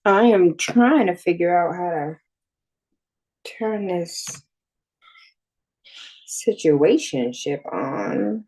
I am trying to figure out how to turn this situationship on.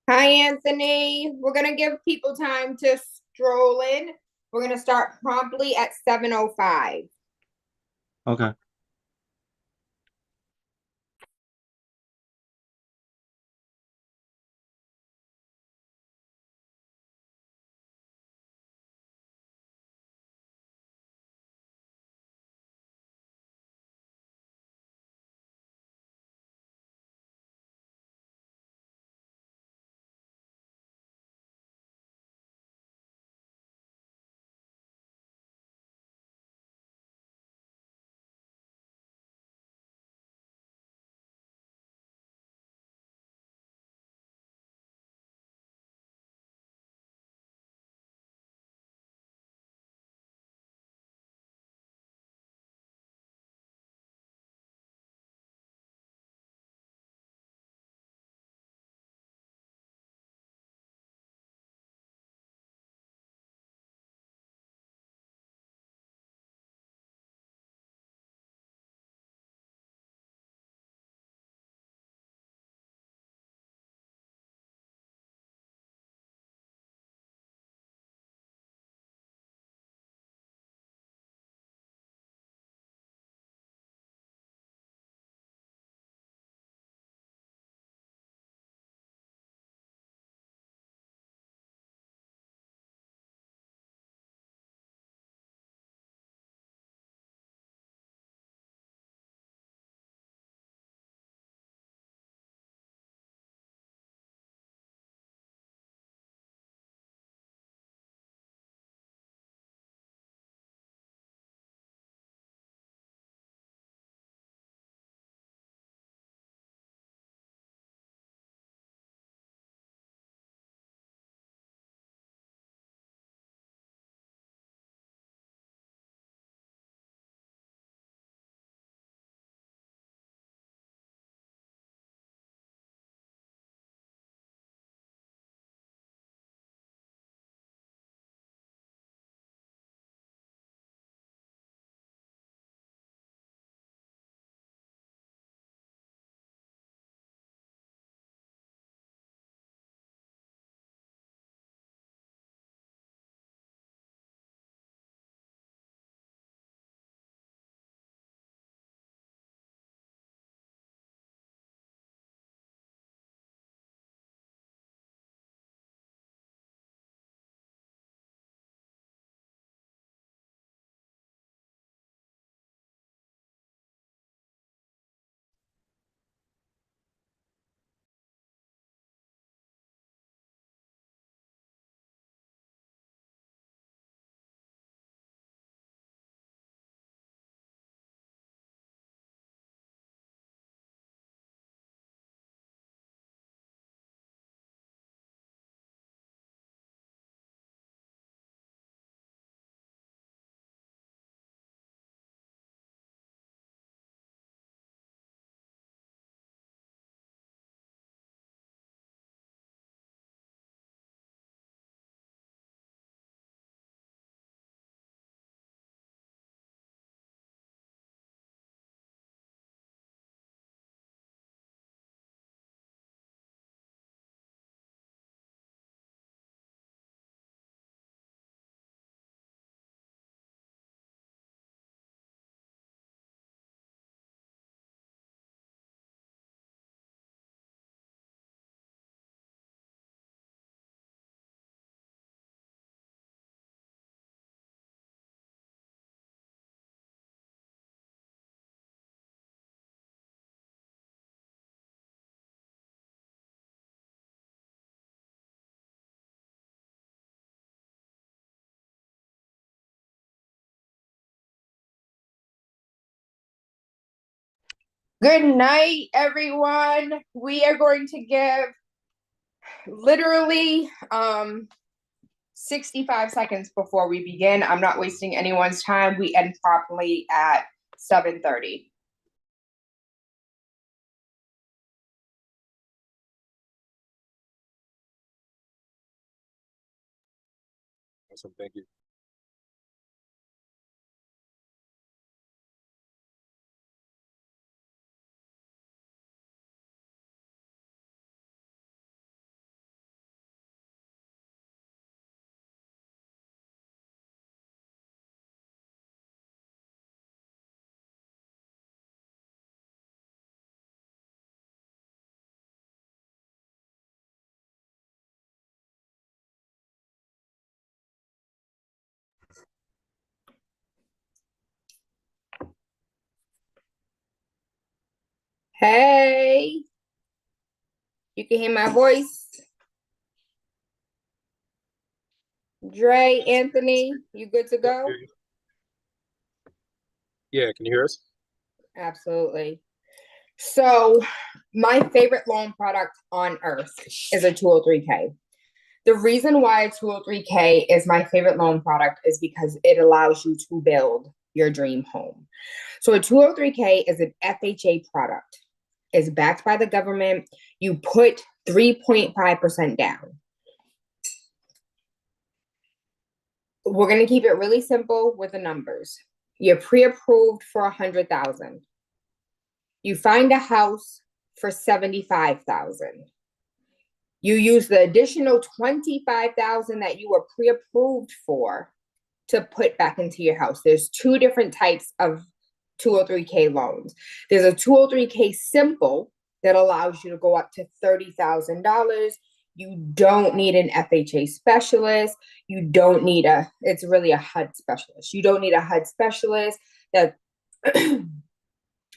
Hi, Anthony. We're going to give people time to stroll in. We're going to start promptly at 7:05. Okay. Good night, everyone. We are going to give literally 65 seconds before we begin. I'm not wasting anyone's time. We end promptly at 7:30. Awesome. Thank you. Hey, you can hear my voice. Dre, Anthony, you good to Yep, go? hear you. Yeah, can you hear us? Absolutely. So, my favorite loan product on earth is a 203K. The reason why a 203K is my favorite loan product is because it allows you to build your dream home. So, a 203K is an FHA product. It's backed by the government. You put 3.5% down. We're going to keep it really simple with the numbers. You're pre-approved for 100,000. You find a house for 75,000. You use the additional 25,000 that you were pre-approved for to put back into your house. There's two different types of 203K loans. There's a 203K simple that allows you to go up to $30,000. You don't need an FHA specialist. You don't need it's really a HUD specialist. You don't need a HUD specialist. That a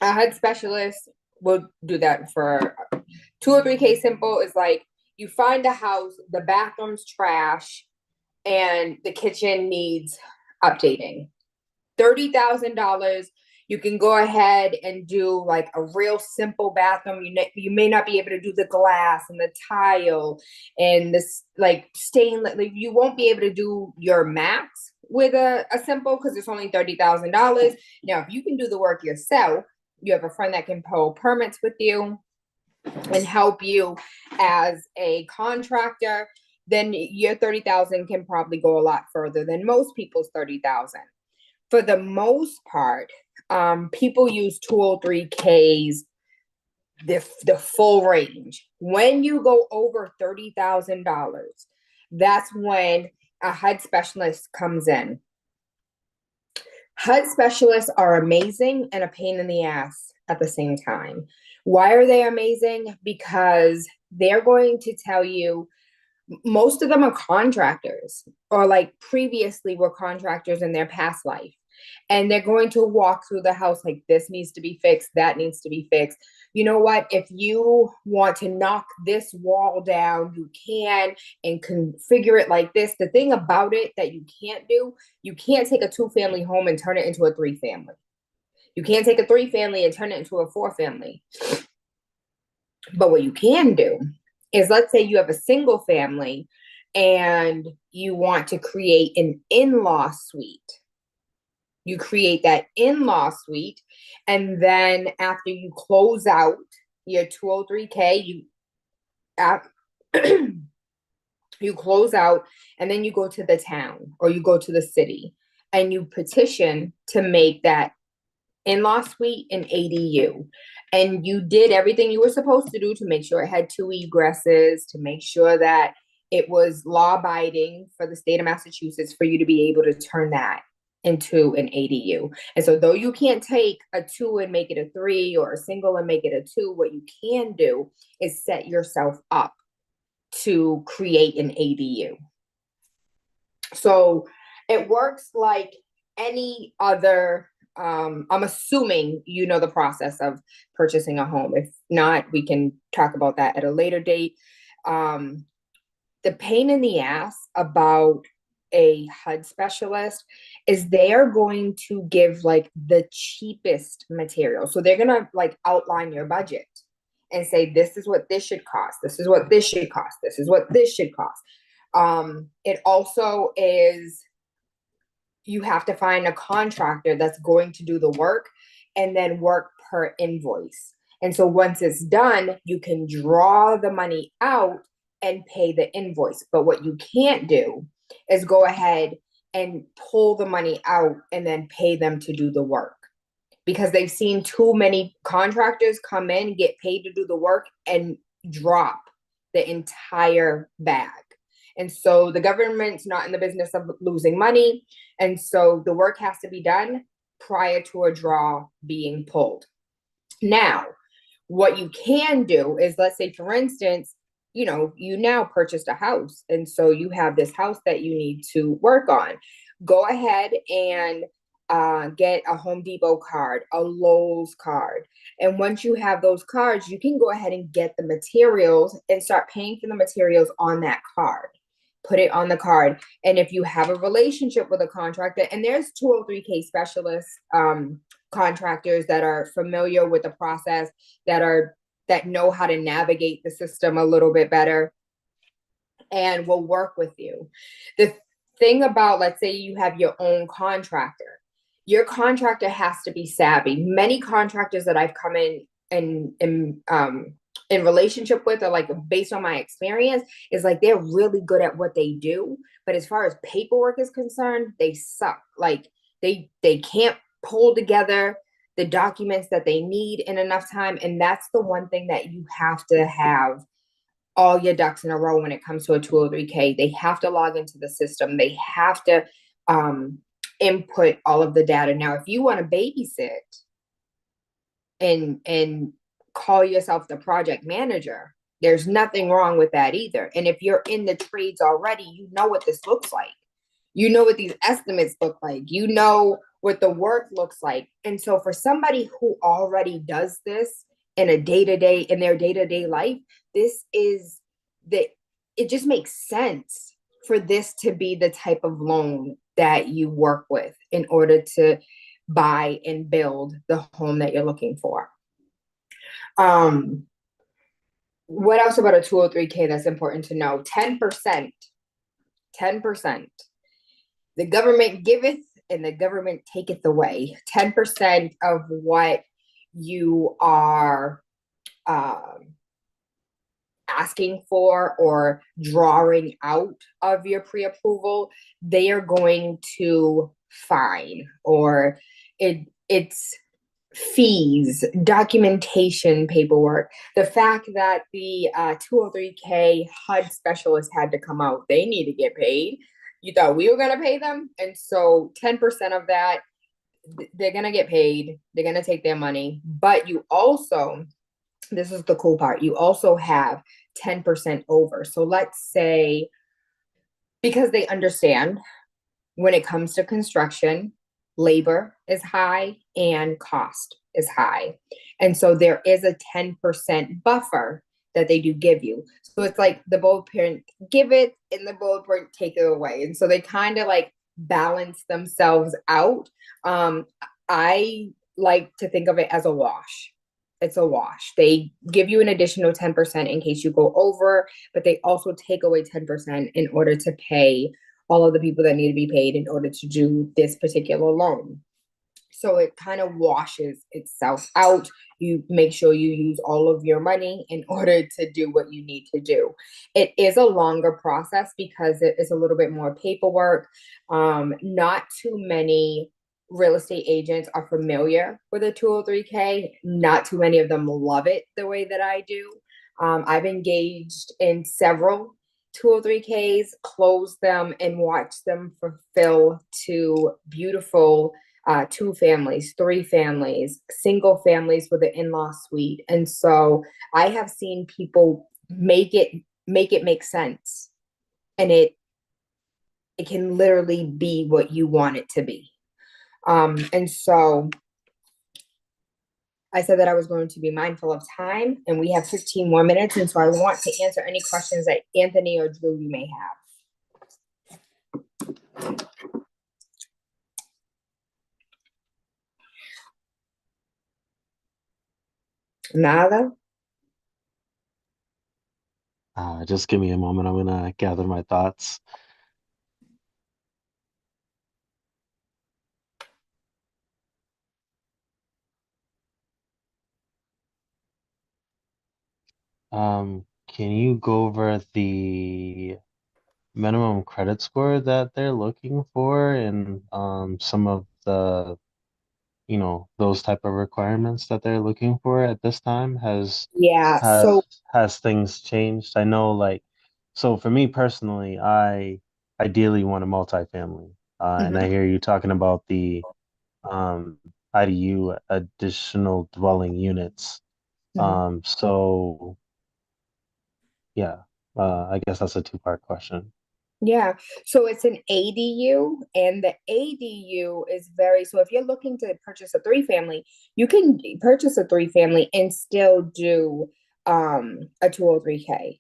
HUD specialist will do that for 203K simple is like you find a house, the bathroom's trash, and the kitchen needs updating. $30,000, you can go ahead and do like a real simple bathroom. You may not be able to do the glass and the tile and this like stainless. Like, you won't be able to do your max with a simple because it's only $30,000. Now, if you can do the work yourself, you have a friend that can pull permits with you and help you as a contractor, then your 30,000 can probably go a lot further than most people's 30,000. For the most part, people use 203Ks the full range. When you go over $30,000, that's when a HUD specialist comes in. HUD specialists are amazing and a pain in the ass at the same time. Why are they amazing? Because they're going to tell you, most of them are contractors or like previously were contractors in their past life. And they're going to walk through the house like this needs to be fixed, that needs to be fixed. You know what? If you want to knock this wall down, you can and configure it like this. The thing about it that you can't do, you can't take a 2-family home and turn it into a 3-family. You can't take a 3-family and turn it into a 4-family. But what you can do is, let's say you have a single family and you want to create an in-law suite. You create that in-law suite, and then after you close out your 203K, you close out, and then you go to the town or you go to the city and you petition to make that in-law suite an ADU. And you did everything you were supposed to do to make sure it had 2 egresses, to make sure that it was law abiding for the state of Massachusetts for you to be able to turn that into an ADU. And so though you can't take a 2 and make it a 3 or a single and make it a 2, what you can do is set yourself up to create an ADU. So it works like any other, I'm assuming you know the process of purchasing a home. If not, we can talk about that at a later date. The pain in the ass about a HUD specialist is they are going to give like the cheapest material. So they're going to like outline your budget and say, this is what this should cost. This is what this should cost. This is what this should cost. It also is, you have to find a contractor that's going to do the work and then work per invoice. And so once it's done, you can draw the money out and pay the invoice. But what you can't do is go ahead and pull the money out and then pay them to do the work, because they've seen too many contractors come in, get paid to do the work, and drop the entire bag. And so the government's not in the business of losing money. And so the work has to be done prior to a draw being pulled. Now, what you can do is, let's say, for instance, you now purchased a house. And so you have this house that you need to work on. Go ahead and get a Home Depot card, a Lowe's card. And once you have those cards, you can go ahead and get the materials and start paying for the materials on that card. Put it on the card. And if you have a relationship with a contractor, and there's 203K specialists, contractors that are familiar with the process, that know how to navigate the system a little bit better and will work with you. The thing about, let's say you have your own contractor, your contractor has to be savvy. Many contractors that I've come in relationship with, or like based on my experience, is like they're really good at what they do, but as far as paperwork is concerned, they suck. Like they can't pull together the documents that they need in enough time, and that's the one thing that you have to have all your ducks in a row when it comes to a 203K. They have to log into the system. They have to input all of the data. Now, if you want to babysit and call yourself the project manager, there's nothing wrong with that either. And if you're in the trades already, you know what this looks like. You know what these estimates look like. You know what the work looks like. And so for somebody who already does this in a day-to-day, in their day-to-day life, this is it just makes sense for this to be the type of loan that you work with in order to buy and build the home that you're looking for. What else about a 203K that's important to know? 10%. 10%. The government giveth and the government taketh away. 10% of what you are asking for or drawing out of your pre-approval, they are going to fine, or it's fees, documentation, paperwork. The fact that the 203K HUD specialist had to come out, they need to get paid. You thought we were going to pay them? And so 10% of that, they're going to get paid. They're going to take their money. But you also, this is the cool part, you also have 10% over. So let's say, because they understand when it comes to construction, labor is high and cost is high. And so there is a 10% buffer that they do give you. So it's like the bold print give it and the bold print take it away. And so they kind of like balance themselves out. I like to think of it as a wash. It's a wash. They give you an additional 10% in case you go over, but they also take away 10% in order to pay all of the people that need to be paid in order to do this particular loan. So it kind of washes itself out. You make sure you use all of your money in order to do what you need to do. It is a longer process because it is a little bit more paperwork. Not too many real estate agents are familiar with a 203K. Not too many of them love it the way that I do. I've engaged in several 203Ks, closed them, and watched them fulfill to beautiful 2 families, 3 families, single families with an in-law suite. And so I have seen people make it make sense. And it can literally be what you want it to be. And so I said that I was going to be mindful of time, and we have 15 more minutes. And so I want to answer any questions that Anthony or Drew you may have. Nada? Just give me a moment. I'm gonna gather my thoughts. Can you go over the minimum credit score that they're looking for and some of the, those type of requirements that they're looking for at this time? Yeah. So, Has things changed? I know, like, so for me personally, I ideally want a multifamily. And I mhm, hear you talking about the um IDU, additional dwelling units. mhm. So yeah, I guess that's a two-part question. Yeah. So it's an ADU, and the ADU is very, so if you're looking to purchase a three family, you can purchase a three family and still do a 203K.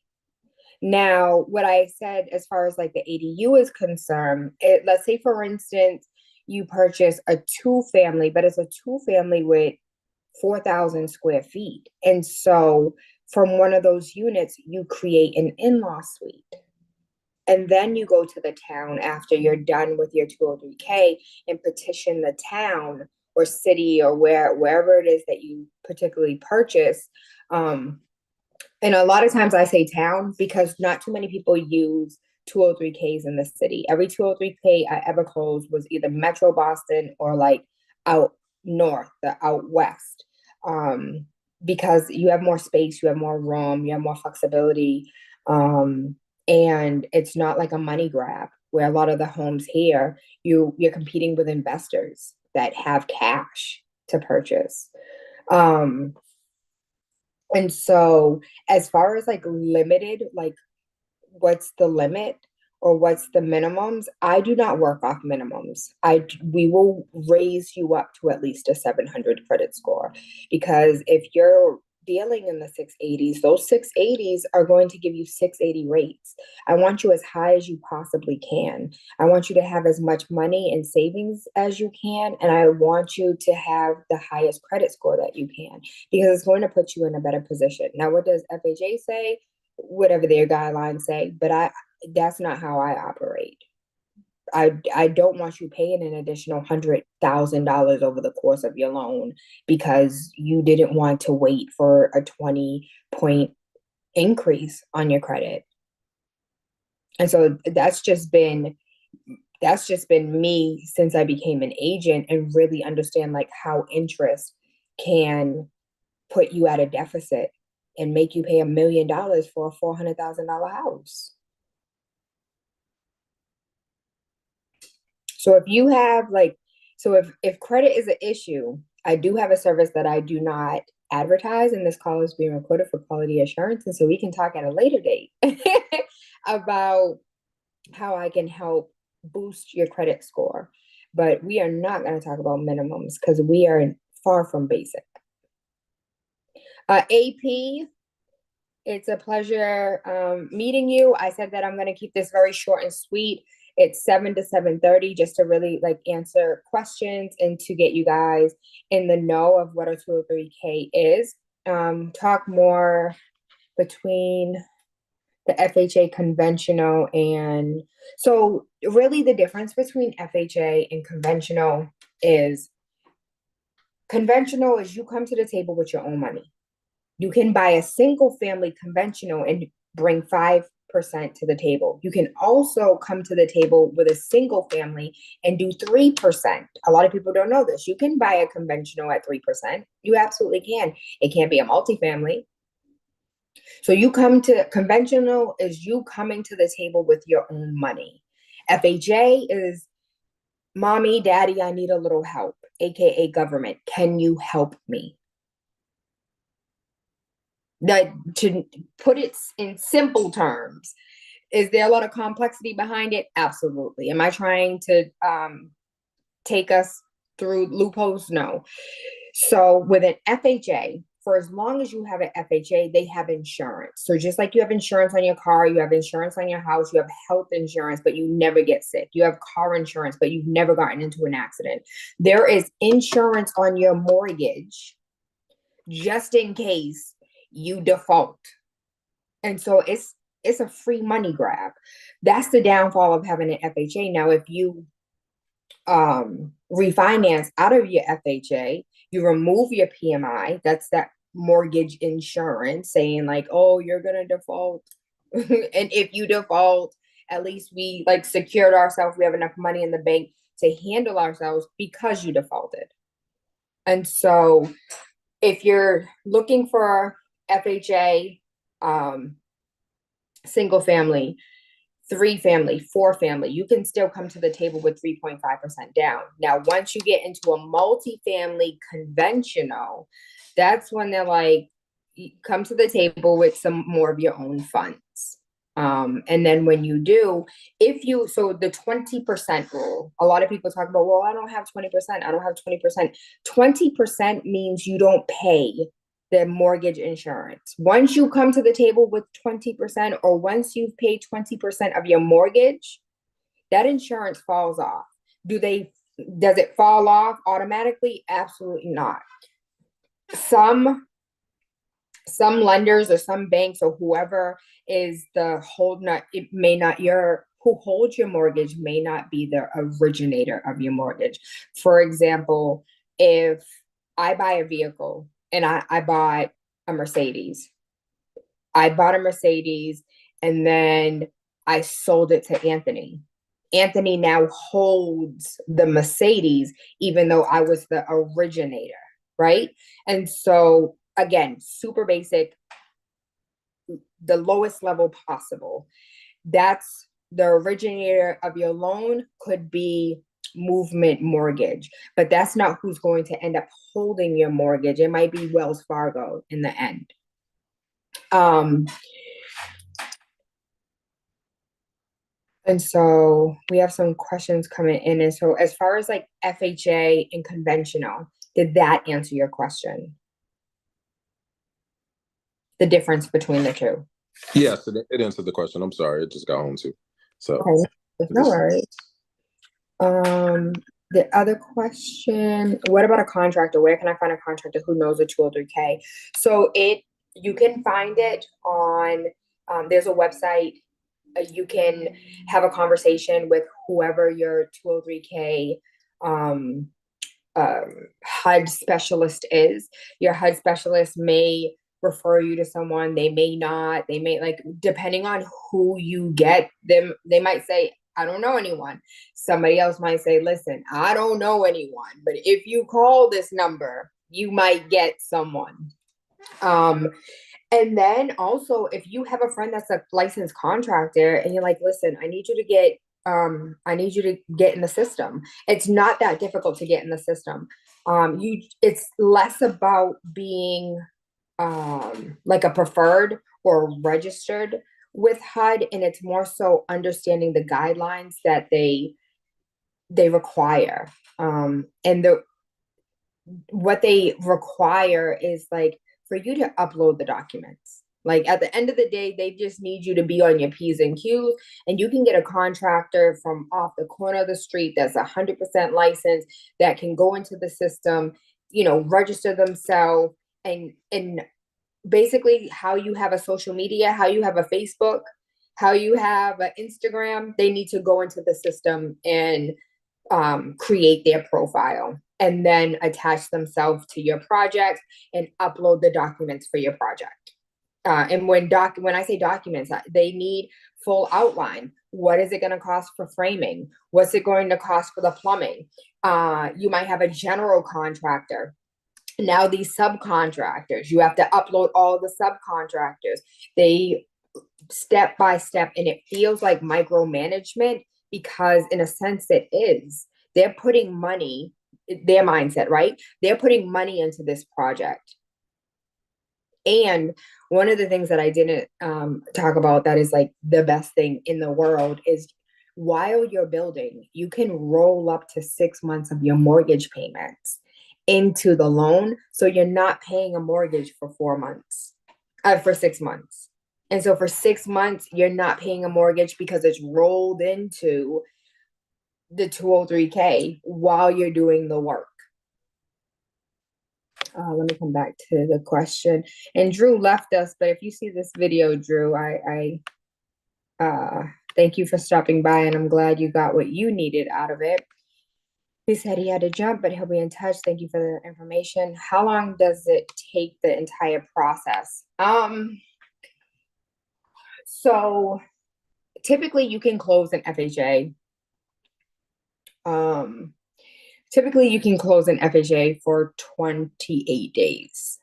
Now, what I said as far as like the ADU is concerned, let's say for instance, you purchase a two family, but it's a two family with 4,000 square feet. And so from one of those units, you create an in-law suite. And then you go to the town after you're done with your 203K and petition the town or city or wherever it is that you particularly purchase. And a lot of times I say town because not too many people use 203Ks in the city. Every 203K I ever closed was either Metro Boston or like out north, the out west. Um, because you have more space, you have more room, you have more flexibility. Um, and it's not like a money grab where a lot of the homes here, you're competing with investors that have cash to purchase. Um, and so, as far as like limited, like what's the limit or what's the minimums, I do not work off minimums. We will raise you up to at least a 700 credit score because if you're dealing in the 680s, those 680s are going to give you 680 rates. I want you as high as you possibly can. I want you to have as much money in savings as you can, and I want you to have the highest credit score that you can because it's going to put you in a better position. Now, what does FHA say? Whatever their guidelines say, but I that's not how I operate. I don't want you paying an additional $100,000 over the course of your loan because you didn't want to wait for a 20-point increase on your credit. And so that's just been me since I became an agent and really understand like how interest can put you at a deficit and make you pay $1 million for a $400,000 house. So if you have like, so if credit is an issue, I do have a service that I do not advertise, and this call is being recorded for quality assurance, and so we can talk at a later date about how I can help boost your credit score. But we are not going to talk about minimums because we are far from basic. AP, it's a pleasure meeting you. I said that I'm going to keep this very short and sweet. It's 7 to 7:30 just to really like answer questions and to get you guys in the know of what a 203K is. Talk more between the FHA conventional and so really the difference between FHA and conventional is you come to the table with your own money. You can buy a single family conventional and bring 5% to the table. You can also come to the table with a single family and do 3%. A lot of people don't know this. You can buy a conventional at 3%. You absolutely can. It can't be a multifamily. So you come to conventional is you coming to the table with your own money. FHA is mommy, daddy, I need a little help, AKA government. Can you help me? That to put it in simple terms, is there a lot of complexity behind it? Absolutely. Am I trying to take us through loopholes? No. So with an FHA, for as long as you have an FHA, they have insurance. So just like you have insurance on your car, you have insurance on your house, you have health insurance, but you never get sick. You have car insurance, but you've never gotten into an accident. There is insurance on your mortgage just in case you default. And so it's a free money grab. That's the downfall of having an FHA. Now, if you refinance out of your FHA, you remove your PMI, that's that mortgage insurance saying like, oh, you're gonna default. And if you default, at least we like secured ourselves. We have enough money in the bank to handle ourselves because you defaulted. And so if you're looking for FHA, single family, three family, four family, you can still come to the table with 3.5% down. Now, once you get into a multifamily conventional, that's when they're like, come to the table with some more of your own funds. And then when you do, so the 20% rule, a lot of people talk about, well, I don't have 20%. I don't have 20%. 20% means you don't pay the mortgage insurance. Once you come to the table with 20%, or once you've paid 20% of your mortgage, that insurance falls off. Does it fall off automatically? Absolutely not. Some lenders or some banks or whoever is the hold not it may not your who holds your mortgage may not be the originator of your mortgage. For example, if I buy a vehicle and I bought a Mercedes, I bought a Mercedes and then I sold it to Anthony. Anthony now holds the Mercedes, even though I was the originator, right? And so, again, super basic, the lowest level possible. That's the originator of your loan could be Movement Mortgage, but that's not who's going to end up holding your mortgage. It might be Wells Fargo in the end. And so we have some questions coming in. And so as far as like FHA and conventional, did that answer your question? The difference between the two? Yes, it answered the question. I'm sorry, it just got home too. So okay, no worries. The other question, what about a contractor? Where can I find a contractor who knows a 203K? So you can find it on, there's a website. You can have a conversation with whoever your 203K HUD specialist is. Your HUD specialist may refer you to someone, they may not, they may, like, depending on who you get them, they might say, I don't know anyone. Somebody else might say, listen, I don't know anyone, but if you call this number, you might get someone. And then also, if you have a friend that's a licensed contractor and you're like, listen, I need you to get in the system. It's not that difficult to get in the system. It's less about being like a preferred or registered with HUD, and it's more so understanding the guidelines that they require. And what they require is like for you to upload the documents. Like at the end of the day, they just need you to be on your P's and Q's, and you can get a contractor from off the corner of the street that's 100% licensed that can go into the system, register themselves, and basically how you have a social media, how you have a Facebook, how you have an Instagram, they need to go into the system and create their profile and then attach themselves to your project and upload the documents for your project. And when I say documents, they need full outline. What is it going to cost for framing? What's it going to cost for the plumbing? You might have a general contractor. Now these subcontractors, you have to upload all the subcontractors. They step by step, and it feels like micromanagement because in a sense it is. They're putting money, their mindset, right? They're putting money into this project. And one of the things that I didn't talk about that is like the best thing in the world is while you're building, you can roll up to 6 months of your mortgage payments into the loan. So you're not paying a mortgage for 4 months, for 6 months. And so for 6 months, you're not paying a mortgage because it's rolled into the 203K while you're doing the work. Let me come back to the question. And Drew left us, but if you see this video, Drew, I thank you for stopping by, and I'm glad you got what you needed out of it. He said he had to jump, but he'll be in touch. Thank you for the information. How long does it take the entire process? So typically you can close an FHA. Typically you can close an FHA for 28 days,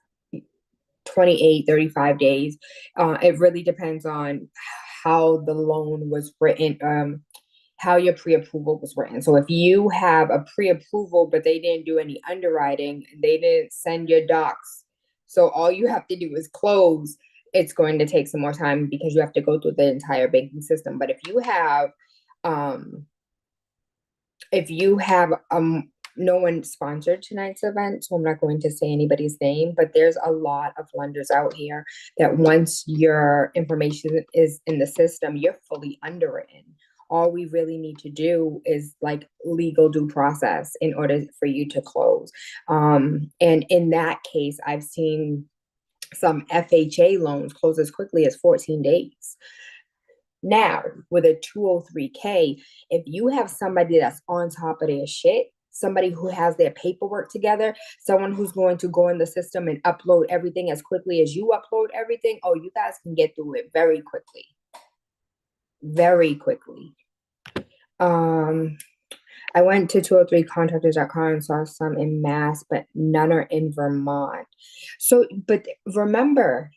28, 35 days. It really depends on how the loan was written, how your pre-approval was written. So if you have a pre-approval, but they didn't do any underwriting, they didn't send your docs, so all you have to do is close, it's going to take some more time because you have to go through the entire banking system. But if you have no one sponsored tonight's event, so I'm not going to say anybody's name, but there's a lot of lenders out here that once your information is in the system, you're fully underwritten. All we really need to do is like legal due process in order for you to close. And in that case, I've seen some FHA loans close as quickly as 14 days. Now, with a 203K, if you have somebody that's on top of their shit, somebody who has their paperwork together, someone who's going to go in the system and upload everything as quickly as you upload everything, oh, you guys can get through it very quickly. Very quickly. I went to 203contractors.com and saw some in Mass, but none are in Vermont. So, but remember,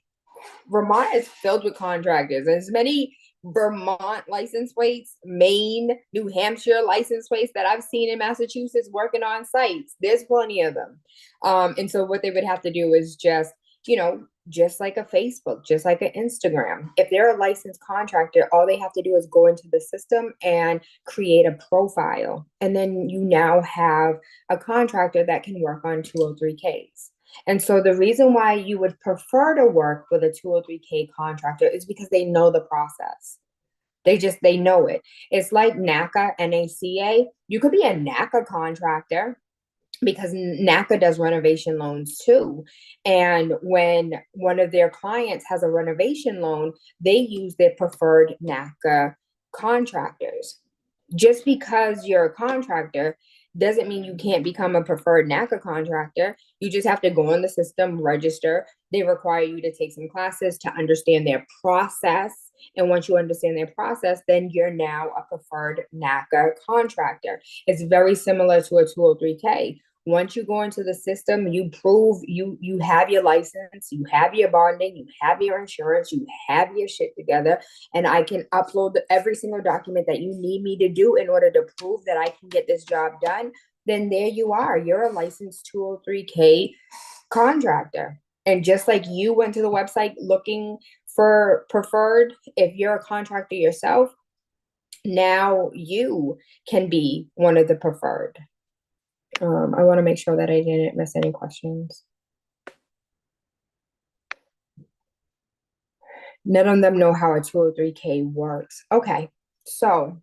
Vermont is filled with contractors. As many Vermont license plates, Maine, New Hampshire license plates that I've seen in Massachusetts working on sites. There's plenty of them. And so what they would have to do is just, just like a Facebook, just like an Instagram. If they're a licensed contractor, all they have to do is go into the system and create a profile. And then you now have a contractor that can work on 203Ks. And so the reason why you would prefer to work with a 203K contractor is because they know the process. They know it. It's like NACA, NACA. You could be a NACA contractor because NACA does renovation loans too. And when one of their clients has a renovation loan, they use their preferred NACA contractors. Just because you're a contractor doesn't mean you can't become a preferred NACA contractor. You just have to go in the system, register. They require you to take some classes to understand their process. And once you understand their process, then you're now a preferred NACA contractor. It's very similar to a 203K. Once you go into the system, you prove you have your license, you have your bonding, you have your insurance, you have your shit together, and I can upload every single document that you need me to do in order to prove that I can get this job done, then there you are. You're a licensed 203K contractor. And just like you went to the website looking for preferred, if you're a contractor yourself, now you can be one of the preferred. I want to make sure that I didn't miss any questions. None of them know how a 203K works. Okay, so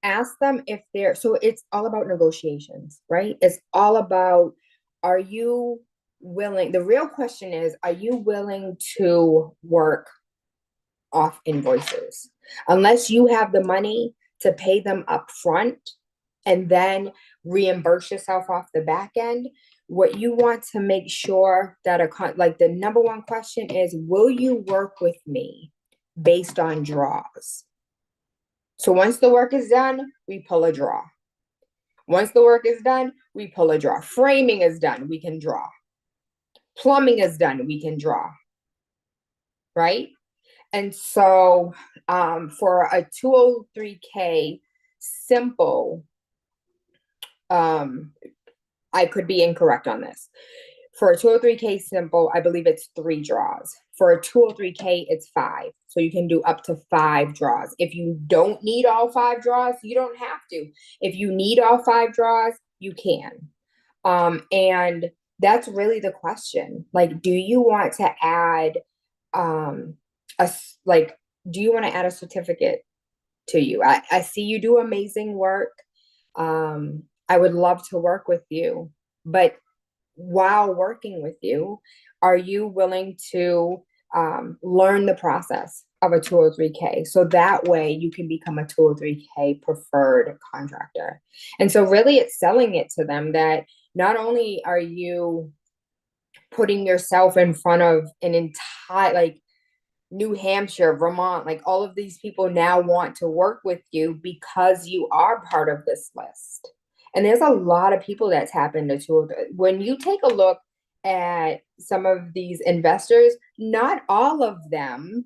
ask them if they're, so it's all about negotiations, right? It's all about, are you willing, the real question is, are you willing to work off invoices? Unless you have the money to pay them up front and then reimburse yourself off the back end, what you want to make sure that like the number one question is, will you work with me based on draws? So once the work is done, we pull a draw. Once the work is done, we pull a draw. Framing is done, we can draw. Plumbing is done, we can draw. Right? And so for a 203K simple, I could be incorrect on this. For a 203K simple, I believe it's 3 draws. For a 203K, it's 5. So you can do up to 5 draws. If you don't need all 5 draws, you don't have to. If you need all 5 draws, you can. And that's really the question. Like, do you want to add do you want to add a certificate to you? I see you do amazing work. I would love to work with you, but while working with you, are you willing to learn the process of a 203K? So that way you can become a 203K preferred contractor. And so really it's selling it to them that not only are you putting yourself in front of an entire, like, New Hampshire, Vermont, like all of these people now want to work with you because you are part of this list. And there's a lot of people that tap into 203. When you take a look at some of these investors, not all of them,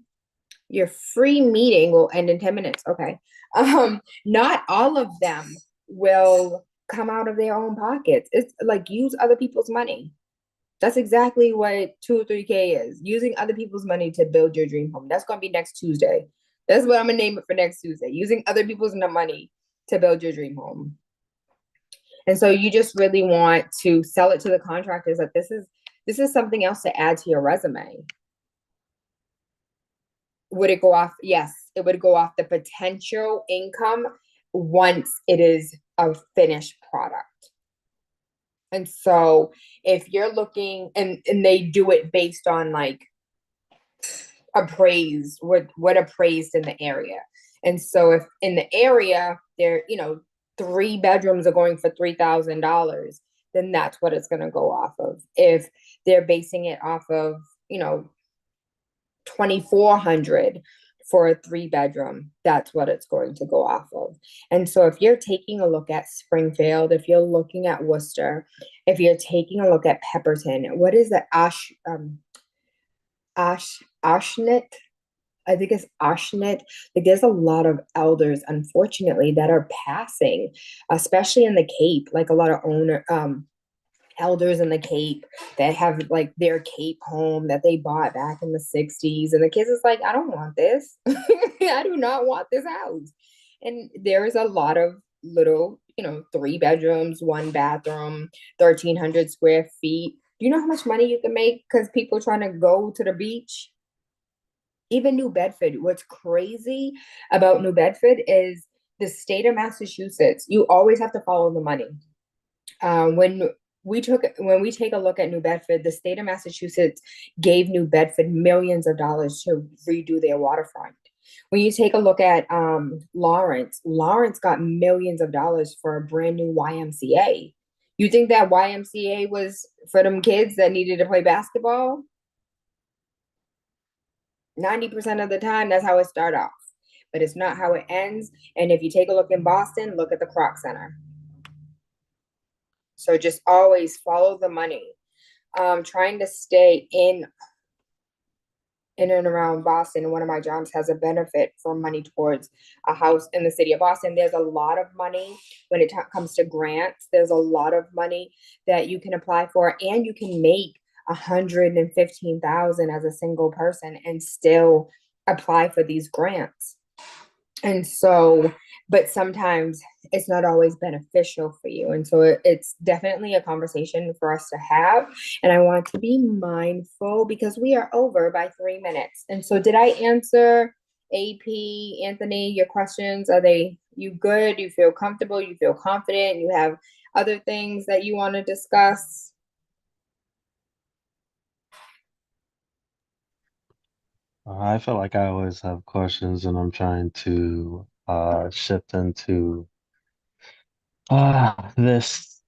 your free meeting will end in 10 minutes. Okay. Not all of them will come out of their own pockets. It's like, use other people's money. That's exactly what 203K is. Using other people's money to build your dream home. That's going to be next Tuesday. That's what I'm going to name it for next Tuesday. Using other people's money to build your dream home. And so you just really want to sell it to the contractors that this is something else to add to your resume. Would it go off? Yes, it would go off the potential income once it is a finished product. And so if you're looking and they do it based on like appraised, what appraised in the area. And so if in the area there, 3 bedrooms are going for $3,000, then that's what it's going to go off of. If they're basing it off of, 2,400 for a 3 bedroom, that's what it's going to go off of. And so if you're taking a look at Springfield, if you're looking at Worcester, if you're taking a look at Pepperton, what is the Ashnet? I think it's Ashnet. Like there's a lot of elders, unfortunately, that are passing, especially in the Cape. Like a lot of elders in the Cape that have like their Cape home that they bought back in the 60s. And the kids is like, I don't want this. I do not want this house. And there is a lot of little, 3 bedrooms, 1 bathroom, 1,300 square feet. Do you know how much money you can make because people trying to go to the beach? Even New Bedford, what's crazy about New Bedford is the state of Massachusetts, you always have to follow the money. When we take a look at New Bedford, the state of Massachusetts gave New Bedford millions of dollars to redo their waterfront. When you take a look at Lawrence got millions of dollars for a brand new YMCA. You think that YMCA was for them kids that needed to play basketball? 90% of the time, that's how it starts off, but it's not how it ends. And if you take a look in Boston, look at the Kroc Center. So just always follow the money. Trying to stay in and around Boston, one of my jobs has a benefit for money towards a house in the city of Boston. There's a lot of money when it comes to grants. There's a lot of money that you can apply for, and you can make 115,000 as a single person and still apply for these grants. And so, but sometimes it's not always beneficial for you. And so it's definitely a conversation for us to have. And I want to be mindful because we are over by 3 minutes. And so did I answer AP, Anthony, your questions? Are you good? You feel comfortable? You feel confident? You have other things that you want to discuss? I feel like I always have questions and I'm trying to shift into this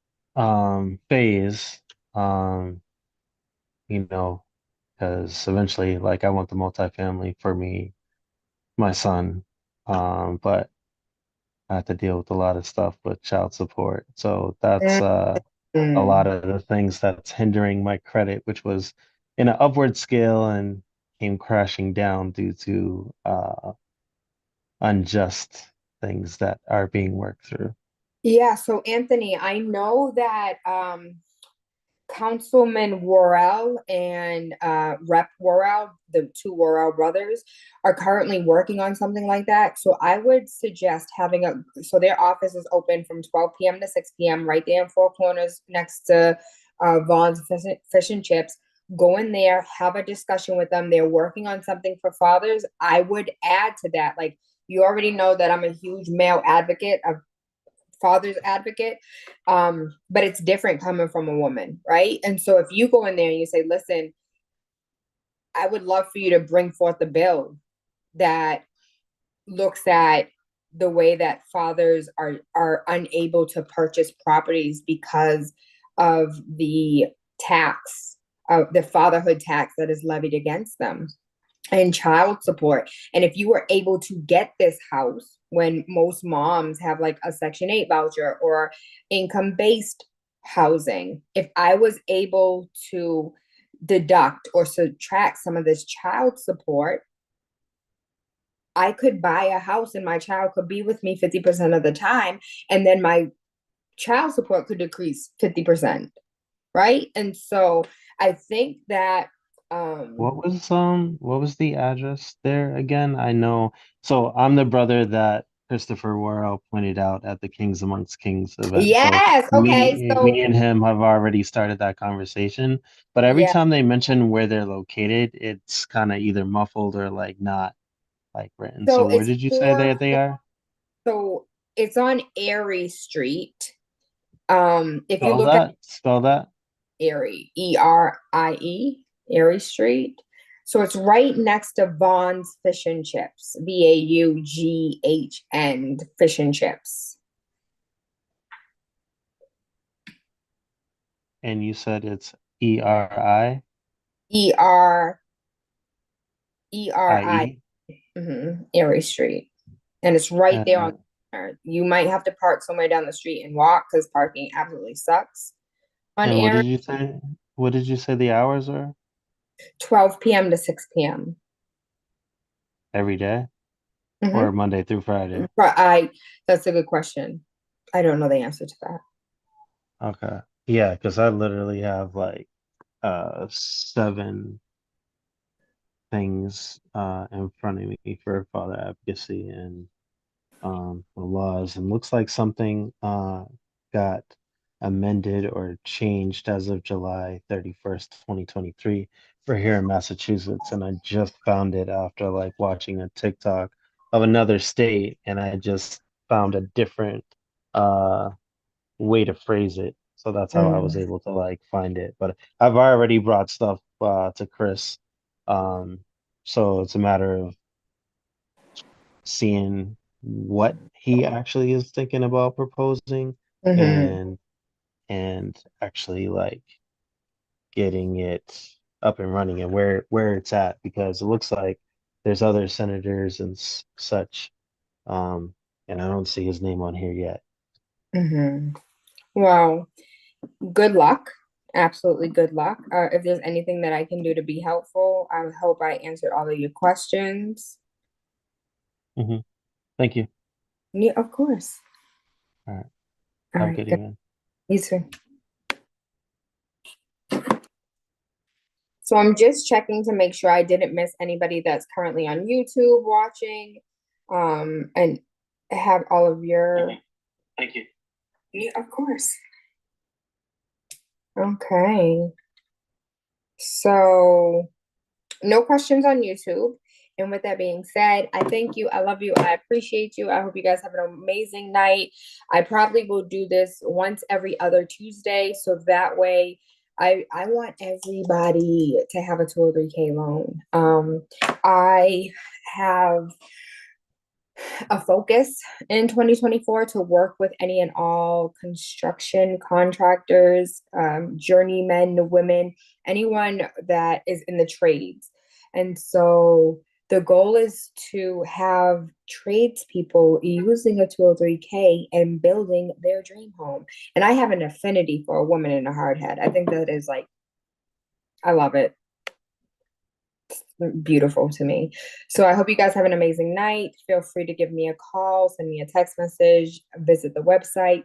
phase, um, you know, because eventually like I want the multifamily for me, my son, but I have to deal with a lot of stuff with child support. So that's a lot Mm. of the things that's hindering my credit, which was in an upward scale and came crashing down due to unjust things that are being worked through. Yeah, so Anthony, I know that Councilman Worrell and Rep Worrell, the two Worrell brothers, are currently working on something like that. So I would suggest so their office is open from 12 p.m. to 6 p.m. right there in Four Corners next to Vaughn's Fish and Chips. Go in there, have a discussion with them. They're working on something for fathers. I would add to that, like, you already know that I'm a huge male advocate, of father's advocate, but it's different coming from a woman, right? And so if you go in there and you say, listen, I would love for you to bring forth a bill that looks at the way that fathers are unable to purchase properties because of the tax, of the fatherhood tax that is levied against them, and child support. And if you were able to get this house when most moms have like a Section 8 voucher or income-based housing, if I was able to deduct or subtract some of this child support, I could buy a house and my child could be with me 50% of the time. And then my child support could decrease 50%. Right. And so I think that, What was the address there again? I know. So I'm the brother that Christopher Worrell pointed out at the Kings Amongst Kings event. So yes, okay, me and him have already started that conversation. But every yeah, time they mention where they're located, it's kind of either muffled or like not like written. So so where it's did you say four, that they are? so it's on Erie Street. If you Spell look at that. Spell that. Erie, Erie, Erie Street. So it's right next to Vaughn's Fish and Chips, Vaughn Fish and Chips. And you said it's ERI E R E R I, IE. Erie Street, and it's right there on Uh, the corner. You might have to park somewhere down the street and walk because parking absolutely sucks on and what Erie. did you say? What did you say the hours are? 12 p.m. to 6 p.m. Every day or Mm-hmm. Monday through Friday? But that's a good question. I don't know the answer to that. Okay. Yeah, because I literally have like seven things in front of me for father advocacy and the laws, and looks like something got amended or changed as of July 31st, 2023 for here in Massachusetts. And I just found it after like watching a TikTok of another state, and I just found a different uh way to phrase it. So that's how I was Mm, able to like find it. But I've already brought stuff to Chris. Um, so it's a matter of seeing what he actually is thinking about proposing mm-hmm, and actually like getting it up and running and where it's at, because it looks like there's other senators and such, um and I don't see his name on here yet. mm-hmm. Well, good luck. Absolutely good luck. If there's anything that I can do to be helpful, I hope I answered all of your questions. Hmm. Thank you. Yeah, of course. All right, All have a right. good Good. evening. You too. So I'm just checking to make sure I didn't miss anybody that's currently on YouTube watching, and have all of your. Thank you. Yeah, of course. Okay. So no questions on YouTube. And with that being said, I thank you. I love you. I appreciate you. I hope you guys have an amazing night. I probably will do this once every other Tuesday. So that way I want everybody to have a 203K loan. I have a focus in 2024 to work with any and all construction contractors, journeymen, women, anyone that is in the trades. And so the goal is to have tradespeople using a 203K and building their dream home. And I have an affinity for a woman in a hard head. I think that is like, I love it. Beautiful to me. So I hope you guys have an amazing night. Feel free to give me a call, send me a text message, visit the website,